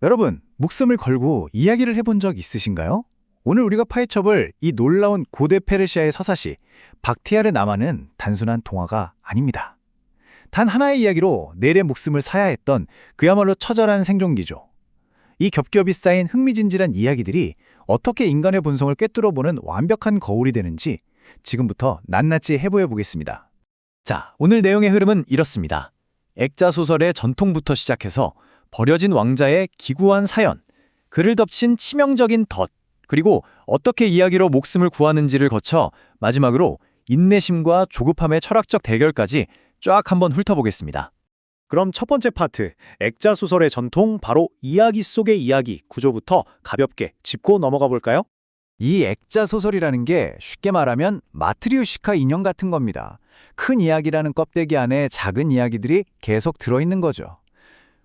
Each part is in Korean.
여러분, 목숨을 걸고 이야기를 해본 적 있으신가요? 오늘 우리가 파헤쳐볼 이 놀라운 고대 페르시아의 서사시 박티아르 나만은 단순한 동화가 아닙니다. 단 하나의 이야기로 넬의 목숨을 사야 했던 그야말로 처절한 생존기죠. 이 겹겹이 쌓인 흥미진진한 이야기들이 어떻게 인간의 본성을 꿰뚫어보는 완벽한 거울이 되는지 지금부터 낱낱이 해부해 보겠습니다. 자, 오늘 내용의 흐름은 이렇습니다. 액자 소설의 전통부터 시작해서 버려진 왕자의 기구한 사연, 그를 덮친 치명적인 덫, 그리고 어떻게 이야기로 목숨을 구하는지를 거쳐 마지막으로 인내심과 조급함의 철학적 대결까지 쫙 한번 훑어보겠습니다. 그럼 첫 번째 파트, 액자 소설의 전통, 바로 이야기 속의 이야기 구조부터 가볍게 짚고 넘어가 볼까요? 이 액자 소설이라는 게 쉽게 말하면 마트리오시카 인형 같은 겁니다. 큰 이야기라는 껍데기 안에 작은 이야기들이 계속 들어있는 거죠.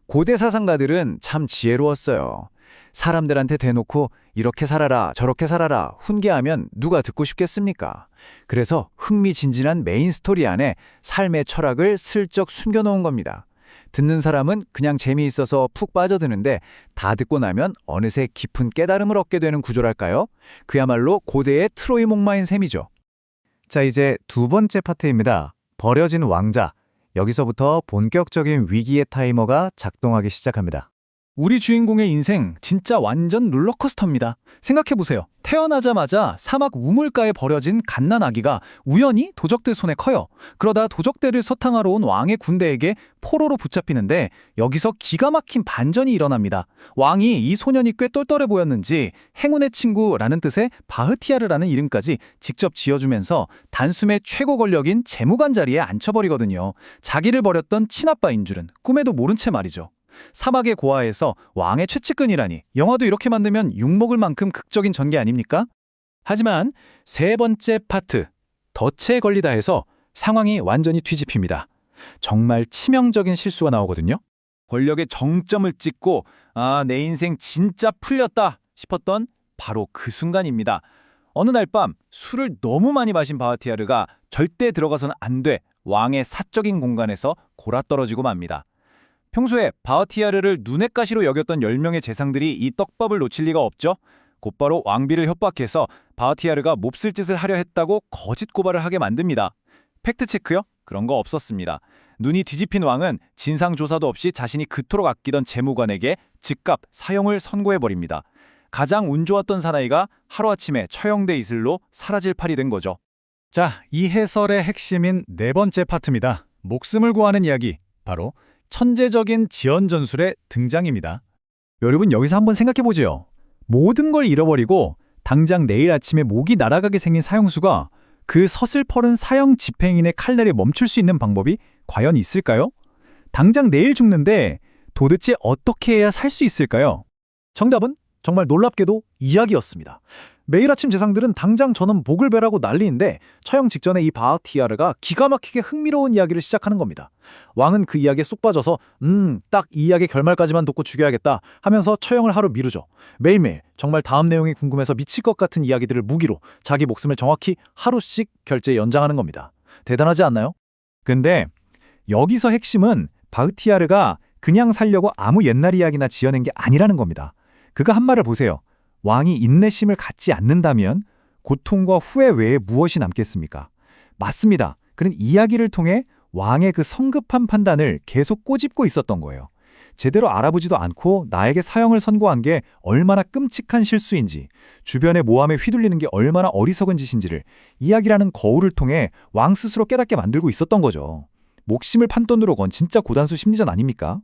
고대 사상가들은 참 지혜로웠어요. 사람들한테 대놓고 이렇게 살아라 저렇게 살아라 훈계하면 누가 듣고 싶겠습니까? 그래서 흥미진진한 메인 스토리 안에 삶의 철학을 슬쩍 숨겨놓은 겁니다. 듣는 사람은 그냥 재미있어서 푹 빠져드는데 다 듣고 나면 어느새 깊은 깨달음을 얻게 되는 구조랄까요? 그야말로 고대의 트로이 목마인 셈이죠. 자, 이제 두 번째 파트입니다. 버려진 왕자. 여기서부터 본격적인 위기의 타이머가 작동하기 시작합니다. 우리 주인공의 인생 진짜 완전 롤러코스터입니다. 생각해보세요. 태어나자마자 사막 우물가에 버려진 갓난아기가 우연히 도적들 손에 커요. 그러다 도적대를 서탕하러 온 왕의 군대에게 포로로 붙잡히는데 여기서 기가 막힌 반전이 일어납니다. 왕이 이 소년이 꽤 똘똘해 보였는지 행운의 친구라는 뜻의 바흐티아르라는 이름까지 직접 지어주면서 단숨에 최고 권력인 재무관 자리에 앉혀버리거든요. 자기를 버렸던 친아빠인 줄은 꿈에도 모른 채 말이죠. 사막의 고아에서 왕의 최측근이라니, 영화도 이렇게 만들면 욕먹을 만큼 극적인 전개 아닙니까? 하지만 세 번째 파트, 덫에 걸리다 해서 상황이 완전히 뒤집힙니다. 정말 치명적인 실수가 나오거든요. 권력의 정점을 찍고 내 인생 진짜 풀렸다 싶었던 바로 그 순간입니다. 어느 날 밤 술을 너무 많이 마신 바흐티아르가 절대 들어가서는 안 돼 왕의 사적인 공간에서 골아떨어지고 맙니다. 평소에 바흐티아르를 눈엣 가시로 여겼던 10명의 재상들이 이 떡밥을 놓칠 리가 없죠. 곧바로 왕비를 협박해서 바흐티아르가 몹쓸 짓을 하려 했다고 거짓 고발을 하게 만듭니다. 팩트체크요? 그런 거 없었습니다. 눈이 뒤집힌 왕은 진상조사도 없이 자신이 그토록 아끼던 재무관에게 즉각 사형을 선고해버립니다. 가장 운 좋았던 사나이가 하루아침에 처형돼 이슬로 사라질 판이 된 거죠. 자, 이 해설의 핵심인 네 번째 파트입니다. 목숨을 구하는 이야기, 바로 천재적인 지연 전술의 등장입니다. 여러분, 여기서 한번 생각해보죠. 모든 걸 잃어버리고 당장 내일 아침에 목이 날아가게 생긴 사형수가 그 서슬퍼른 사형 집행인의 칼날에 멈출 수 있는 방법이 과연 있을까요? 당장 내일 죽는데 도대체 어떻게 해야 살 수 있을까요? 정답은 정말 놀랍게도 이야기였습니다. 매일 아침 재상들은 당장 저는 목을 베라고 난리인데 처형 직전에 이 바흐티아르가 기가 막히게 흥미로운 이야기를 시작하는 겁니다. 왕은 그 이야기에 쏙 빠져서 딱 이 이야기 결말까지만 돕고 죽여야겠다 하면서 처형을 하루 미루죠. 매일매일 정말 다음 내용이 궁금해서 미칠 것 같은 이야기들을 무기로 자기 목숨을 정확히 하루씩 결제 연장하는 겁니다. 대단하지 않나요? 근데 여기서 핵심은 바흐티아르가 그냥 살려고 아무 옛날 이야기나 지어낸 게 아니라는 겁니다. 그가 한 말을 보세요. 왕이 인내심을 갖지 않는다면 고통과 후회 외에 무엇이 남겠습니까? 맞습니다. 그는 이야기를 통해 왕의 그 성급한 판단을 계속 꼬집고 있었던 거예요. 제대로 알아보지도 않고 나에게 사형을 선고한 게 얼마나 끔찍한 실수인지, 주변의 모함에 휘둘리는 게 얼마나 어리석은 짓인지를 이야기라는 거울을 통해 왕 스스로 깨닫게 만들고 있었던 거죠. 목숨을 판돈으로 건 진짜 고단수 심리전 아닙니까?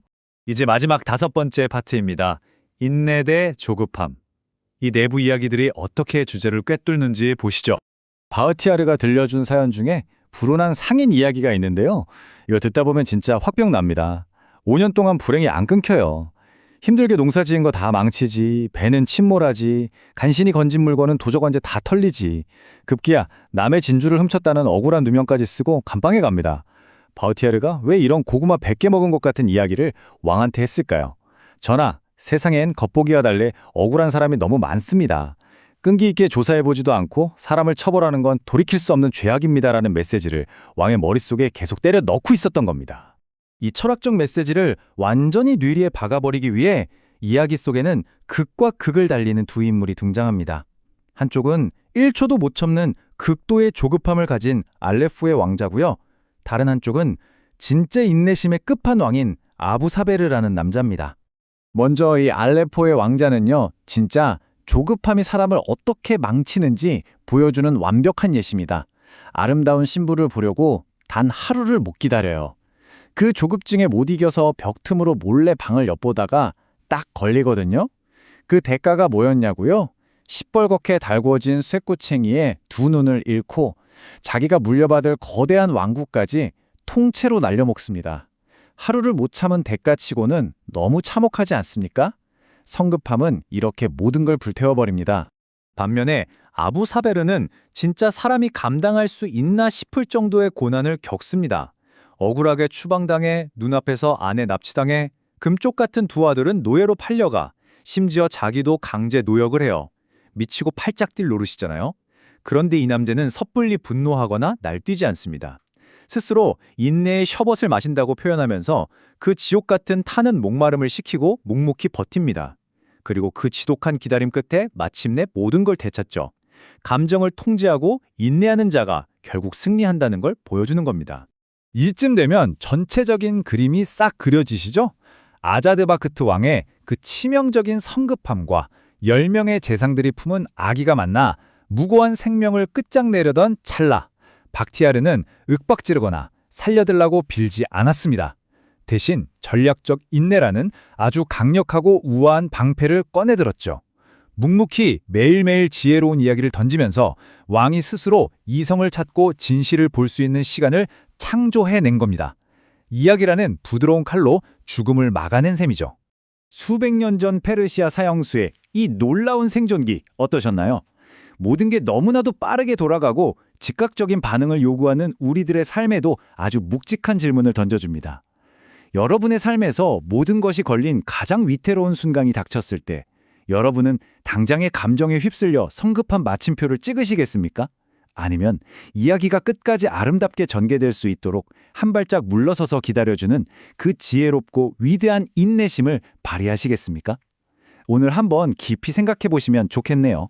이제 마지막 다섯 번째 파트입니다. 인내 대 조급함. 이 내부 이야기들이 어떻게 주제를 꿰뚫는지 보시죠. 바흐티아르가 들려준 사연 중에 불운한 상인 이야기가 있는데요. 이거 듣다 보면 진짜 화병 납니다. 5년 동안 불행이 안 끊겨요. 힘들게 농사 지은 거 다 망치지, 배는 침몰하지, 간신히 건진 물건은 도적관제 다 털리지. 급기야 남의 진주를 훔쳤다는 억울한 누명까지 쓰고 감방에 갑니다. 바흐티아르가 왜 이런 고구마 100개 먹은 것 같은 이야기를 왕한테 했을까요? 전하, 세상엔 겉보기와 달리 억울한 사람이 너무 많습니다. 끈기 있게 조사해보지도 않고 사람을 처벌하는 건 돌이킬 수 없는 죄악입니다라는 메시지를 왕의 머릿속에 계속 때려 넣고 있었던 겁니다. 이 철학적 메시지를 완전히 뇌리에 박아버리기 위해 이야기 속에는 극과 극을 달리는 두 인물이 등장합니다. 한쪽은 1초도 못 참는 극도의 조급함을 가진 알레포의 왕자고요. 다른 한쪽은 진짜 인내심의 끝판왕인 아부사베르라는 남자입니다. 먼저 이 알레포의 왕자는요, 진짜 조급함이 사람을 어떻게 망치는지 보여주는 완벽한 예시입니다. 아름다운 신부를 보려고 단 하루를 못 기다려요. 그 조급증에 못 이겨서 벽 틈으로 몰래 방을 엿보다가 딱 걸리거든요. 그 대가가 뭐였냐고요? 시뻘겋게 달구어진 쇠꼬챙이에 두 눈을 잃고 자기가 물려받을 거대한 왕국까지 통째로 날려먹습니다. 하루를 못 참은 대가치고는 너무 참혹하지 않습니까? 성급함은 이렇게 모든 걸 불태워버립니다. 반면에 아부사베르는 진짜 사람이 감당할 수 있나 싶을 정도의 고난을 겪습니다. 억울하게 추방당해 눈앞에서 아내 납치당해 금쪽 같은 두 아들은 노예로 팔려가 심지어 자기도 강제 노역을 해요. 미치고 팔짝 뛸 노릇이잖아요. 그런데 이 남자는 섣불리 분노하거나 날뛰지 않습니다. 스스로 인내의 셔벗을 마신다고 표현하면서 그 지옥 같은 타는 목마름을 식히고 묵묵히 버팁니다. 그리고 그 지독한 기다림 끝에 마침내 모든 걸 되찾죠. 감정을 통제하고 인내하는 자가 결국 승리한다는 걸 보여주는 겁니다. 이쯤 되면 전체적인 그림이 싹 그려지시죠? 아자드바크트 왕의 그 치명적인 성급함과 10명의 재상들이 품은 악의가 만나 무고한 생명을 끝장내려던 찰나, 박티아르는 윽박지르거나 살려들라고 빌지 않았습니다. 대신 전략적 인내라는 아주 강력하고 우아한 방패를 꺼내들었죠. 묵묵히 매일매일 지혜로운 이야기를 던지면서 왕이 스스로 이성을 찾고 진실을 볼 수 있는 시간을 창조해낸 겁니다. 이야기라는 부드러운 칼로 죽음을 막아낸 셈이죠. 수백 년 전 페르시아 사형수의 이 놀라운 생존기 어떠셨나요? 모든 게 너무나도 빠르게 돌아가고 즉각적인 반응을 요구하는 우리들의 삶에도 아주 묵직한 질문을 던져줍니다. 여러분의 삶에서 모든 것이 걸린 가장 위태로운 순간이 닥쳤을 때 여러분은 당장의 감정에 휩쓸려 성급한 마침표를 찍으시겠습니까? 아니면 이야기가 끝까지 아름답게 전개될 수 있도록 한 발짝 물러서서 기다려주는 그 지혜롭고 위대한 인내심을 발휘하시겠습니까? 오늘 한번 깊이 생각해 보시면 좋겠네요.